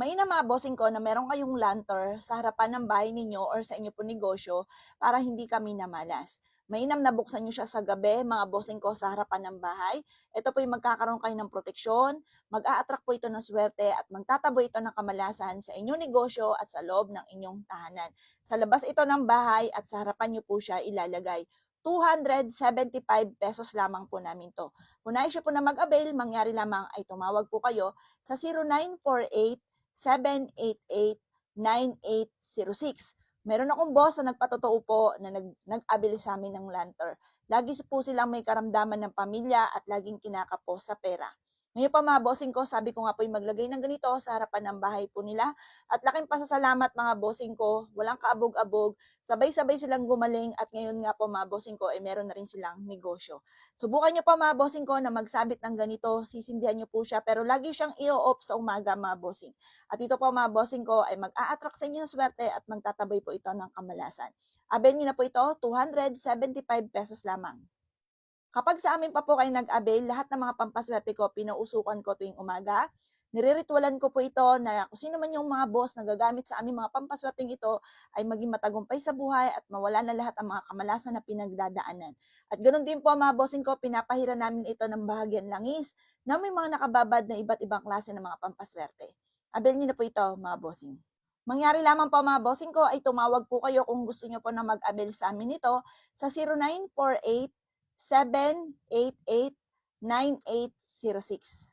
Mainam mga bossing ko na meron kayong lanter sa harapan ng bahay ninyo or sa inyo po negosyo para hindi kami namalas. Mainam na buksan nyo siya sa gabi, mga bossing ko, sa harapan ng bahay. Ito po yung magkakaroon kayo ng proteksyon, mag-a-attract po ito ng swerte at magtataboy ito ng kamalasan sa inyong negosyo at sa loob ng inyong tahanan. Sa labas ito ng bahay at sa harapan nyo po siya ilalagay. 275 pesos lamang po namin to. Kung nais siya po na mag-avail, mangyari lamang ay tumawag po kayo sa 0948-788-9806. Meron akong boss na nagpatotoo po na nag-abili sa amin ng lanter. Lagi po silang may karamdaman ng pamilya at laging kinakapos sa pera. Ngayon pa mga bossing ko, sabi ko nga po yung maglagay ng ganito sa harapan ng bahay po nila. At laking pasasalamat mga bossing ko, walang kaabog-abog, sabay-sabay silang gumaling at ngayon nga po mga bossing ko, meron na rin silang negosyo. Subukan nyo pa mga bossing ko na magsabit ng ganito, sisindihan nyo po siya, pero lagi siyang i-off sa umaga mga bossing. At ito po mga bossing ko ay mag-a-attract sa inyo ng swerte at magtataboy po ito ng kamalasan. Avail nyo na po ito, 275 pesos lamang. Kapag sa amin pa po kayo nag-avail, lahat ng mga pampaswerte ko, pinausukan ko tuwing umaga. Nire-ritualan ko po ito na kung sino man yung mga boss na gagamit sa aming mga pampaswerteng ito ay maging matagumpay sa buhay at mawala na lahat ang mga kamalasan na pinagdadaanan. At ganoon din po mga bossing ko, pinapahira namin ito ng bahagyan langis na may mga nakababad na iba't ibang klase ng mga pampaswerte. Avail niyo na po ito mga bossing. Mangyari lamang po mga bossing ko ay tumawag po kayo kung gusto niyo po na mag-avail sa amin ito sa 0948 788-9806.